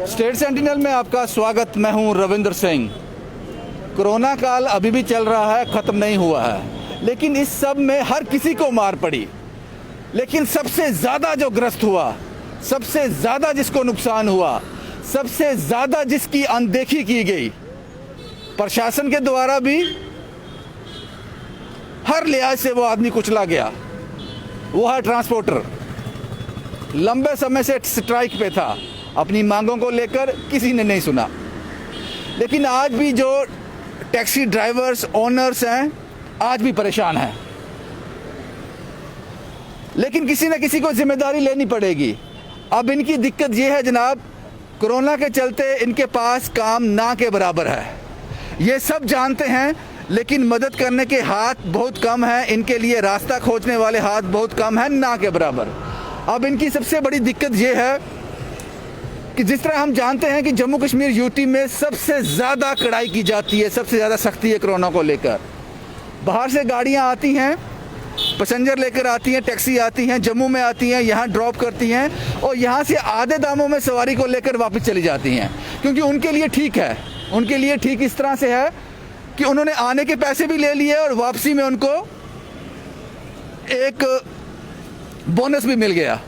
State sentinel में आपका स्वागत। मैं हूं रविंद्र सिंह। कोरोना काल अभी भी चल रहा है, ख़त्म नहीं हुआ है, लेकिन इस सब में हर किसी को मार पड़ी। लेकिन सबसे ज़्यादा जो ग्रस्त हुआ, सबसे ज़्यादा जिसको नुकसान हुआ, सबसे ज़्यादा जिसकी अनदेखी की गई प्रशासन के द्वारा भी, हर लिहाज से वो आदमी कुचला गया, वो है ट्रांसपोर्टर। लंबे समय से स्ट्राइक पे था, अपनी मांगों को लेकर किसी ने नहीं सुना। लेकिन आज भी जो टैक्सी ड्राइवर्स ओनर्स हैं, आज भी परेशान हैं। लेकिन किसी न किसी को जिम्मेदारी लेनी पड़ेगी। अब इनकी दिक्कत ये है जनाब, कोरोना के चलते इनके पास काम ना के बराबर है। ये सब जानते हैं, लेकिन मदद करने के हाथ बहुत कम हैं। इनके लिए रास्ता खोजने वाले हाथ बहुत कम हैं, ना के बराबर। अब इनकी सबसे बड़ी दिक्कत ये है कि जिस तरह हम जानते हैं कि जम्मू कश्मीर यूटी में सबसे ज़्यादा कड़ाई की जाती है, सबसे ज़्यादा सख्ती है कोरोना को लेकर। बाहर से गाड़ियां आती हैं, पैसेंजर लेकर आती हैं, टैक्सी आती हैं, जम्मू में आती हैं, यहाँ ड्रॉप करती हैं और यहाँ से आधे दामों में सवारी को लेकर वापस चली जाती हैं, क्योंकि उनके लिए ठीक है। उनके लिए ठीक इस तरह से है कि उन्होंने आने के पैसे भी ले लिए और वापसी में उनको एक बोनस भी मिल गया।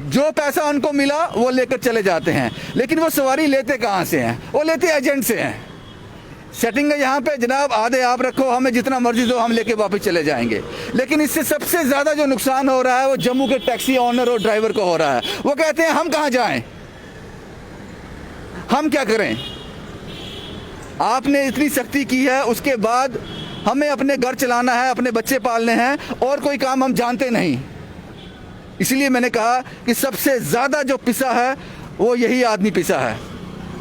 जो पैसा उनको मिला वो लेकर चले जाते हैं। लेकिन वो सवारी लेते कहाँ से हैं? वो लेते एजेंट से हैं। सेटिंग है यहाँ पे, जनाब आधे आप रखो, हमें जितना मर्जी दो, हम लेके वापस चले जाएंगे। लेकिन इससे सबसे ज़्यादा जो नुकसान हो रहा है वो जम्मू के टैक्सी ओनर और ड्राइवर को हो रहा है। वो कहते हैं हम कहाँ जाएं, हम क्या करें? आपने इतनी सख्ती की है, उसके बाद हमें अपने घर चलाना है, अपने बच्चे पालने हैं, और कोई काम हम जानते नहीं। इसलिए मैंने कहा कि सबसे ज़्यादा जो पिसा है वो यही आदमी पिसा है।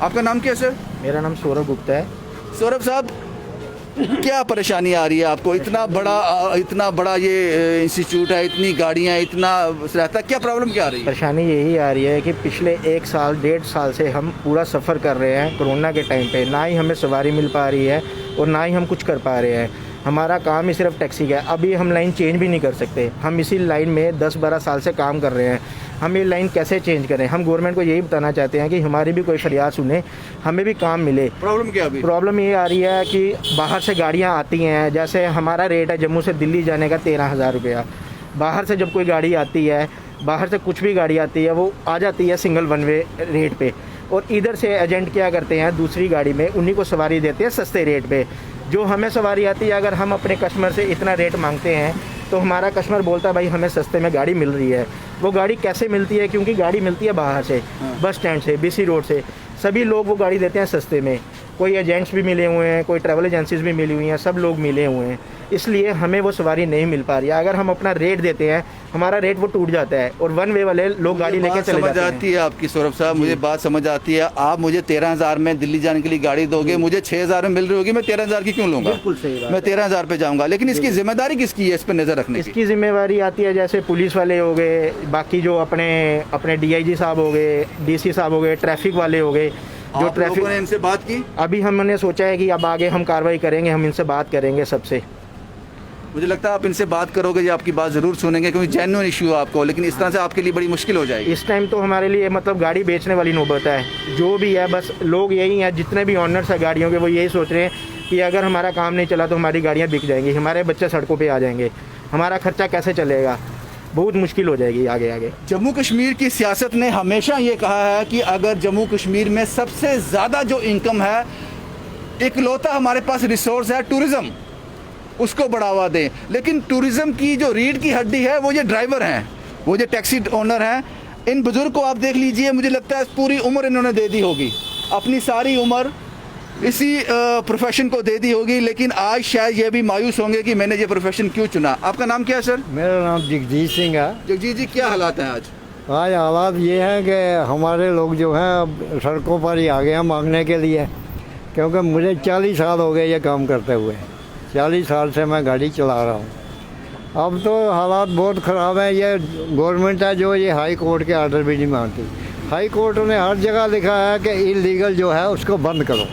आपका नाम क्या है सर? मेरा नाम सौरभ गुप्ता है। सौरभ साहब, क्या परेशानी आ रही है आपको? इतना बड़ा ये इंस्टीट्यूट है, इतनी गाड़ियाँ, इतना रहता, क्या प्रॉब्लम क्या आ रही है? परेशानी यही आ रही है कि पिछले 1 साल 1.5 साल से हम पूरा सफ़र कर रहे हैं कोरोना के टाइम पे। ना ही हमें सवारी मिल पा रही है और ना ही हम कुछ कर पा रहे हैं। हमारा काम ही सिर्फ टैक्सी का है। अभी हम लाइन चेंज भी नहीं कर सकते। हम इसी लाइन में 10-12 साल से काम कर रहे हैं। हम ये लाइन कैसे चेंज करें? हम गवर्नमेंट को यही बताना चाहते हैं कि हमारी भी कोई फरियाद सुने, हमें भी काम मिले। प्रॉब्लम क्या अभी? प्रॉब्लम ये आ रही है कि बाहर से गाड़ियाँ आती हैं। जैसे हमारा रेट है जम्मू से दिल्ली जाने का 13,000 रुपया। बाहर से जब कोई गाड़ी आती है, बाहर से कुछ भी गाड़ी आती है, वो आ जाती है सिंगल वन वे रेट पे, और इधर से एजेंट क्या करते हैं, दूसरी गाड़ी में उन्हीं को सवारी देते हैं सस्ते रेट पे। जो हमें सवारी आती है, अगर हम अपने कस्टमर से इतना रेट मांगते हैं तो हमारा कस्टमर बोलता है भाई हमें सस्ते में गाड़ी मिल रही है। वो गाड़ी कैसे मिलती है? क्योंकि गाड़ी मिलती है बाहर से, बस स्टैंड से, बीसी रोड से। सभी लोग वो गाड़ी देते हैं सस्ते में। कोई एजेंट्स भी मिले हुए हैं, कोई ट्रैवल एजेंसीज भी मिली हुई हैं, सब लोग मिले हुए हैं। इसलिए हमें वो सवारी नहीं मिल पा रही है। अगर हम अपना रेट देते हैं, हमारा रेट वो टूट जाता है और वन वे वाले लोग गाड़ी लेके चले जाते हैं। समझ आती है आपकी सौरभ साहब, मुझे बात समझ आती है। आप मुझे 13,000 में दिल्ली जाने के लिए गाड़ी दोगे, मुझे 6,000 में मिल रही होगी, मैं 13,000 की क्यों लूँगा? बिल्कुल सही बात। मैं 13,000 पे जाऊँगा। लेकिन इसकी जिम्मेदारी किसकी है इस पर नज़र रखने की? इसकी जिम्मेवारी आती है जैसे पुलिस वाले हो गए, बाकी जो अपने DIG साहब हो गए, DC साहब हो गए, ट्रैफिक वाले हो गए। जो ट्रैफिक ने इनसे बात की? अभी हमने सोचा है कि अब आगे हम कार्रवाई करेंगे, हम इनसे बात करेंगे सबसे। मुझे लगता है आप इनसे बात करोगे, ये आपकी बात ज़रूर सुनेंगे, क्योंकि जेन्युइन इशू है आपको। लेकिन इस तरह से आपके लिए बड़ी मुश्किल हो जाएगी। इस टाइम तो हमारे लिए मतलब गाड़ी बेचने वाली नौबत है। जो भी है, बस लोग यही हैं, जितने भी ऑनर्स हैं गाड़ियों के, वो यही सोच रहे हैं कि अगर हमारा काम नहीं चला तो हमारी गाड़ियाँ बिक जाएंगी, हमारे बच्चे सड़कों पर आ जाएंगे, हमारा खर्चा कैसे चलेगा? बहुत मुश्किल हो जाएगी आगे। जम्मू कश्मीर की सियासत ने हमेशा ये कहा है कि अगर जम्मू कश्मीर में सबसे ज़्यादा जो इनकम है, इकलौता हमारे पास रिसोर्स है टूरिज़्म, उसको बढ़ावा दें। लेकिन टूरिज़्म की जो रीढ़ की हड्डी है वो ये ड्राइवर हैं, वो ये टैक्सी ओनर हैं। इन बुज़ुर्ग को आप देख लीजिए, मुझे लगता है पूरी उम्र इन्होंने दे दी होगी, अपनी सारी उम्र इसी प्रोफेशन को दे दी होगी। लेकिन आज शायद ये भी मायूस होंगे कि मैंने ये प्रोफेशन क्यों चुना। आपका नाम क्या है सर? मेरा नाम जगजीत सिंह है। जगजीत जी, क्या हालात हैं आज? आज हालात ये हैं कि हमारे लोग जो हैं अब सड़कों पर ही आ गए हैं मांगने के लिए, क्योंकि मुझे 40 साल हो गए ये काम करते हुए। 40 साल से मैं गाड़ी चला रहा हूँ। अब तो हालात बहुत ख़राब हैं। ये गवर्नमेंट है जो ये हाई कोर्ट के आर्डर भी नहीं मानती। हाई कोर्ट ने हर जगह लिखा है कि इलीगल जो है उसको बंद करो।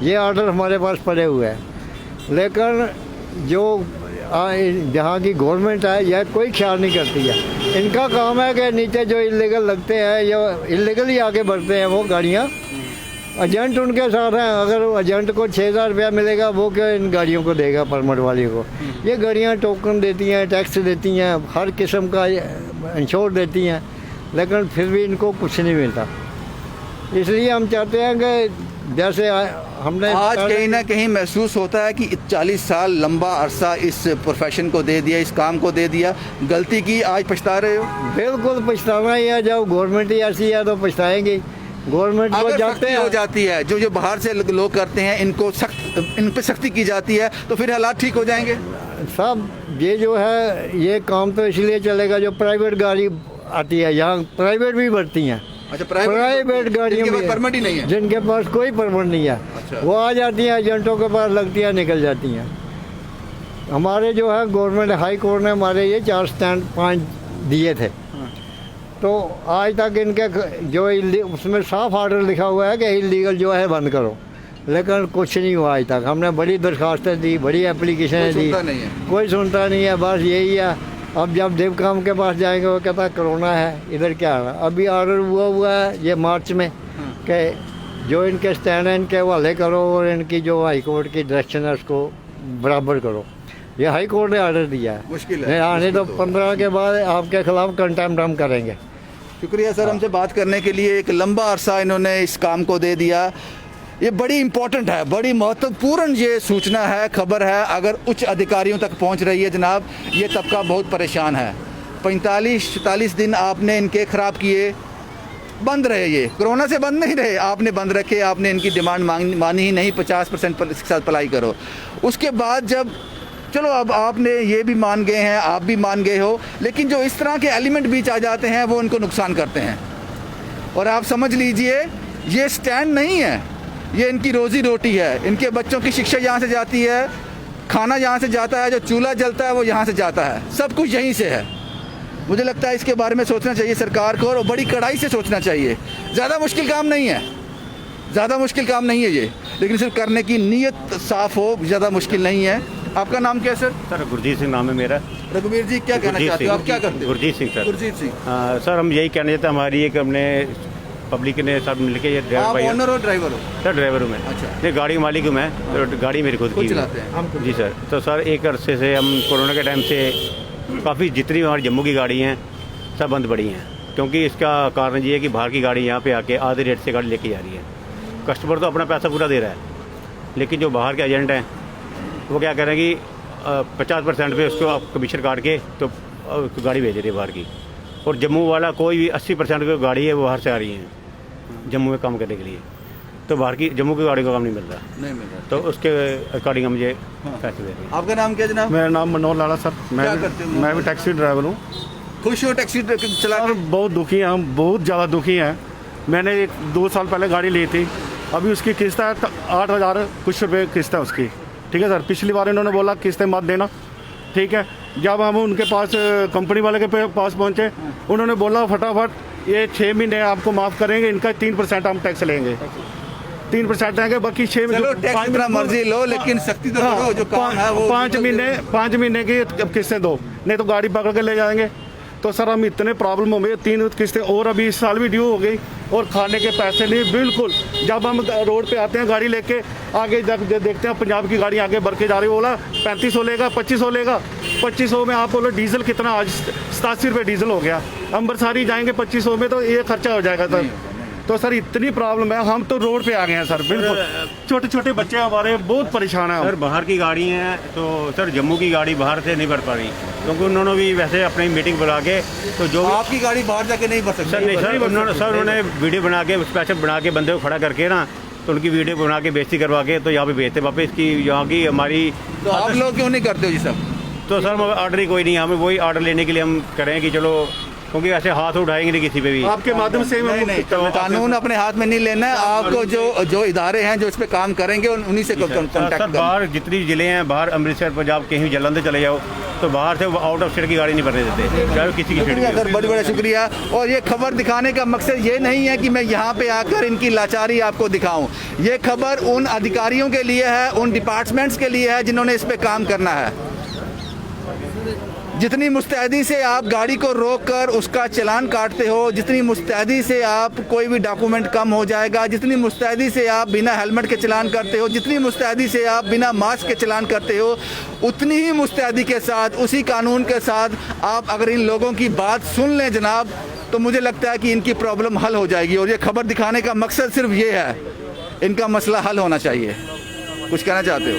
ये ऑर्डर हमारे पास पड़े हुए हैं, लेकिन जो जहाँ की गवर्नमेंट है यह कोई ख्याल नहीं करती है। इनका काम है कि नीचे जो इलीगल लगते हैं या इलीगल ही आगे बढ़ते हैं वो गाड़ियाँ, एजेंट उनके साथ हैं। अगर एजेंट को 6,000 रुपया मिलेगा वो क्या इन गाड़ियों को देगा, परमिट वाली को? ये गाड़ियाँ टोकन देती हैं, टैक्स देती हैं, हर किस्म का इंश्योर देती हैं, लेकिन फिर भी इनको कुछ नहीं मिलता। इसलिए हम चाहते हैं कि जैसे हमने आज कहीं ना कहीं महसूस होता है कि 40 साल लंबा अरसा इस प्रोफेशन को दे दिया, इस काम को दे दिया, गलती की, आज पछता रहे हो? बिल्कुल पछताना ही है। जब गवर्नमेंट ही ऐसी है तो पछताएंगे। गवर्नमेंट को अगर जाते सख्ती हैं हो जाती है, जो बाहर से लोग करते हैं इनको इन पे सख्ती की जाती है तो फिर हालात ठीक हो जाएंगे। सब ये जो है ये काम तो इसलिए चलेगा जो प्राइवेट गाड़ी आती है, यहाँ प्राइवेट भी बढ़ती हैं। अच्छा, प्राइवेट गाड़ियों में परमिट ही नहीं है, जिनके पास कोई परमिट नहीं है। अच्छा। वो आ जाती हैं, एजेंटों के पास लगती हैं, निकल जाती हैं। हमारे जो है गवर्नमेंट हाई कोर्ट ने हमारे ये 4 स्टैंड 5 दिए थे, तो आज तक इनके जो उसमें साफ ऑर्डर लिखा हुआ है कि इलीगल जो है बंद करो, लेकिन कुछ नहीं हुआ आज तक। हमने बड़ी दरखास्तें दी, बड़ी एप्लीकेशनें दी, कोई सुनता नहीं है। बस यही है। अब जब देवकाम के पास जाएंगे वो कहता है कोरोना है, इधर क्या है। अभी ऑर्डर हुआ है ये मार्च में कि जो इनके स्टैंड हैं इनके हवाले करो और इनकी जो हाई कोर्ट की डायरेक्शन है उसको बराबर करो। ये हाई कोर्ट ने ऑर्डर दिया है। मुश्किल है, आने तो 15 के बाद आपके खिलाफ कंटेम्प्ट हम करेंगे। शुक्रिया सर हमसे बात करने के लिए। एक लंबा अरसा इन्होंने इस काम को दे दिया। ये बड़ी इंपॉर्टेंट है, बड़ी महत्वपूर्ण ये सूचना है, खबर है। अगर उच्च अधिकारियों तक पहुंच रही है जनाब, ये तबका बहुत परेशान है। 45-46 दिन आपने इनके ख़राब किए, बंद रहे। ये कोरोना से बंद नहीं रहे, आपने बंद रखे, आपने इनकी डिमांड मानी ही नहीं। 50% पर इसके साथ अप्लाई करो। उसके बाद जब चलो अब आपने ये भी मान गए हैं, आप भी मान गए हो, लेकिन जो इस तरह के एलिमेंट बीच आ जाते हैं वो उनको नुकसान करते हैं। और आप समझ लीजिए ये स्टैंड नहीं है, ये इनकी रोज़ी रोटी है। इनके बच्चों की शिक्षा यहाँ से जाती है, खाना यहाँ से जाता है, जो चूल्हा जलता है वो यहाँ से जाता है, सब कुछ यहीं से है। मुझे लगता है इसके बारे में सोचना चाहिए सरकार को, और बड़ी कड़ाई से सोचना चाहिए। ज़्यादा मुश्किल काम नहीं है, ज़्यादा मुश्किल काम नहीं है ये, लेकिन सिर्फ करने की नीयत साफ़ हो, ज़्यादा मुश्किल नहीं है। आपका नाम क्या है सर? सर गुरजीत सिंह नाम है मेरा। रघुवीर जी क्या कहना चाहते हो, आप क्या करते हो? गुरजीत सिंह सर। गुरजीत सिंह। सर हम यही कहना चाहते हैं, हमारी एक हमने पब्लिक ने सब मिलके ये ड्राइवर आप भाई। ओनर हो, ड्राइवर हो? सर ड्राइवर हूँ मैं। अच्छा। ये गाड़ी मालिक हूँ मैं, तो गाड़ी मेरी खुद की चलाते हैं है। जी सर। तो सर एक अरसे से हम कोरोना के टाइम से काफ़ी जितनी हमारी जम्मू की गाड़ी हैं सब बंद पड़ी हैं, क्योंकि इसका कारण ये है कि बाहर की गाड़ी यहाँ पे आके आधे रेट से गाड़ी लेके जा रही है। कस्टमर तो अपना पैसा पूरा दे रहा है, लेकिन जो बाहर के एजेंट हैं वो क्या कह रहे हैं कि 50% पे उसको आप कमीशन काट के तो गाड़ी भेज रही है बाहर की। और जम्मू वाला कोई भी 80% की गाड़ी है वो बाहर से आ रही है जम्मू में काम करने के लिए, तो बाहर की जम्मू की गाड़ी का काम नहीं मिल रहा, नहीं मिल रहा। तो उसके अकॉर्डिंग हम ये पैसे दे रहे हैं। आपका नाम क्या जनाब? मेरा नाम मनोहर लाला सर। क्या करते हो? मैं भी टैक्सी ड्राइवर हूँ। खुश हो टैक्सी चला सर के? बहुत दुखी हैं हम, बहुत ज़्यादा दुखी हैं। मैंने 2 साल पहले गाड़ी ली थी, अभी उसकी किस्त है 8,000 कुछ रुपये किस्त है उसकी। ठीक है सर, पिछली बार इन्होंने बोला किस्तें मत देना, ठीक है। जब हम उनके पास कंपनी वाले के पास पहुँचे, उन्होंने बोला फटाफट ये 6 महीने आपको माफ़ करेंगे, इनका 3% हम टैक्स लेंगे, 3% लेंगे, बाकी 6 चलो टैक्स जितना मर्जी लो, लेकिन सख्ती तो करो, जो काम है वो 5 महीने की किस्तें दो, नहीं तो गाड़ी पकड़ के ले जाएंगे। तो सर हम इतने प्रॉब्लम हो गए, 3 किस्तें और अभी इस साल भी ड्यू हो गई, और खाने के पैसे नहीं बिल्कुल। जब हम रोड पे आते हैं गाड़ी लेके, आगे जब देखते हैं पंजाब की गाड़ी आगे बढ़ के जा रही, बोला 3500 लेगा, 2500 लेगा। 2500 में आप बोलो डीजल कितना, आज 87 रुपये डीजल हो गया। अम्बरसारी जाएंगे 2500 में, तो ये खर्चा हो जाएगा सर। तो सर इतनी प्रॉब्लम है, हम तो रोड पे आ गए हैं सर, बिल्कुल। छोटे छोटे बच्चे हमारे बहुत परेशान हैं। सर बाहर की गाड़ी हैं, तो सर जम्मू की गाड़ी बाहर से नहीं बढ़ पा रही, क्योंकि उन्होंने भी वैसे अपनी मीटिंग बुला के, तो जो आपकी गाड़ी बाहर जाके नहीं बढ़ सकती। सर नहीं सर, उन्होंने वीडियो बना के स्पेशल बना के बंदे को खड़ा करके ना, तो उनकी वीडियो बना के बेइज्जती करवा के तो यहाँ पे भेजते वापस की यहाँ की हमारी। तो आप लोग क्यों नहीं करते हो ये सब? तो सर ऑर्डर ही कोई नहीं, हमें वही ऑर्डर लेने के लिए हम करें कि चलो, क्योंकि ऐसे हाथ उठाएंगे नहीं किसी पे भी। आपके माध्यम से नहीं, कानून अपने हाथ में नहीं लेना है आपको। जो इदारे हैं जो इस पे काम करेंगे उन्हीं से कॉन्टैक्ट सर करें। बाहर जितनी ज़िले हैं, बाहर अमृतसर पंजाब कहीं भी जलंधर चले जाओ, तो बाहर से आउट ऑफ स्टेट की गाड़ी नहीं भरने देते, चाहे किसी की शुक्रिया सर, बड़ी बड़ा शुक्रिया। और ये खबर दिखाने का मकसद ये नहीं है कि मैं यहाँ पे आकर इनकी लाचारी आपको दिखाऊं। ये खबर उन अधिकारियों के लिए है, उन डिपार्टमेंट्स के लिए है जिन्होंने इस पे काम करना है। जितनी मुस्तैदी से आप गाड़ी को रोक कर उसका चालान काटते हो, जितनी मुस्तैदी से आप कोई भी डॉक्यूमेंट कम हो जाएगा, जितनी मुस्तैदी से आप बिना हेलमेट के चालान करते हो, जितनी मुस्तैदी से आप बिना मास्क के चालान करते हो, उतनी ही मुस्तैदी के साथ, उसी कानून के साथ आप अगर इन लोगों की बात सुन लें जनाब, तो मुझे लगता है कि इनकी प्रॉब्लम हल हो जाएगी। और ये खबर दिखाने का मकसद सिर्फ ये है, इनका मसला हल होना चाहिए। कुछ कहना चाहते हो?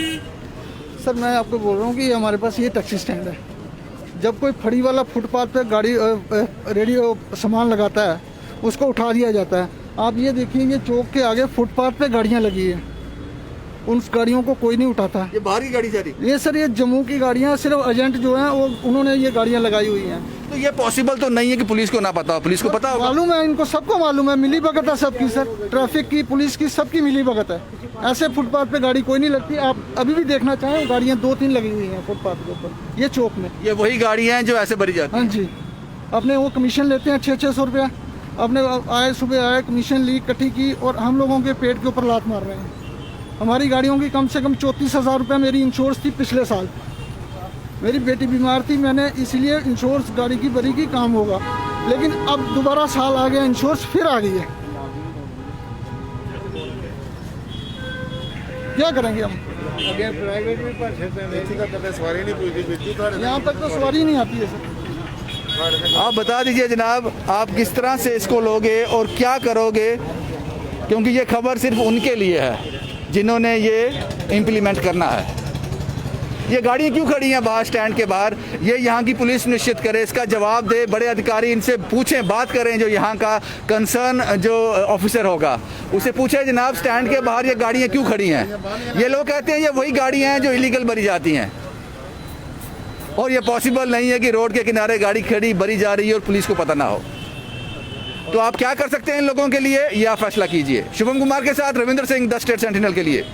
सर मैं आपको बोल रहा हूँ कि हमारे पास ये टैक्सी स्टैंड है। जब कोई फड़ी वाला फुटपाथ पे गाड़ी रेडियो सामान लगाता है, उसको उठा दिया जाता है। आप ये देखिए, ये चौक के आगे फुटपाथ पे गाड़ियाँ लगी है, उन गाड़ियों को कोई नहीं उठाता। ये बाहर की गाड़ी जा रही? ये सर ये जम्मू की गाड़ियाँ, सिर्फ एजेंट जो हैं वो उन्होंने ये गाड़ियाँ लगाई हुई हैं। तो ये पॉसिबल तो नहीं है कि पुलिस को ना पता हो। पुलिस को पता होगा। मालूम है इनको, सबको मालूम है, मिली भगत है सबकी सर, ट्रैफिक की, पुलिस की, सबकी मिली भगत है। ऐसे फुटपाथ पे गाड़ी कोई नहीं लगती। आप अभी भी देखना चाहें, गाड़ियाँ 2-3 लगी हुई हैं फुटपाथ के ऊपर, ये चौक में। ये वही गाड़ियाँ हैं जो ऐसे भरी जाती हैं? हाँ जी, अपने वो कमीशन लेते हैं 600 रुपया। अपने आए, सुबह आए, कमीशन ली, इकट्ठी की, और हम लोगों के पेट के ऊपर लात मार रहे हैं। हमारी गाड़ियों की कम से कम 34,000 रुपये मेरी इंश्योरेंस थी पिछले साल। मेरी बेटी बीमार थी, मैंने इसलिए इंश्योरेंस गाड़ी की भरी की काम होगा, लेकिन अब दोबारा साल आ गया, इंश्योरेंस फिर आ गई है। क्या करेंगे हम? प्राइवेट में यहाँ तक तो सवारी नहीं आती है सर। आप बता दीजिए जनाब, आप किस तरह से इसको लोगे और क्या करोगे, क्योंकि ये खबर सिर्फ उनके लिए है जिन्होंने ये इम्प्लीमेंट करना है। ये गाड़ियाँ क्यों खड़ी हैं बाहर स्टैंड के बाहर, ये यहाँ की पुलिस निश्चित करे, इसका जवाब दे, बड़े अधिकारी इनसे पूछें, बात करें। जो यहाँ का कंसर्न जो ऑफिसर होगा उसे पूछे, जनाब स्टैंड के बाहर ये गाड़ियाँ क्यों खड़ी हैं? ये लोग कहते हैं ये वही गाड़ियाँ हैं जो इलीगल भरी जाती हैं, और ये पॉसिबल नहीं है कि रोड के किनारे गाड़ी खड़ी भरी जा रही है और पुलिस को पता ना हो। तो आप क्या कर सकते हैं इन लोगों के लिए, यह आप फैसला कीजिए। शुभम कुमार के साथ Ravindra Singh, the state sentinel के लिए।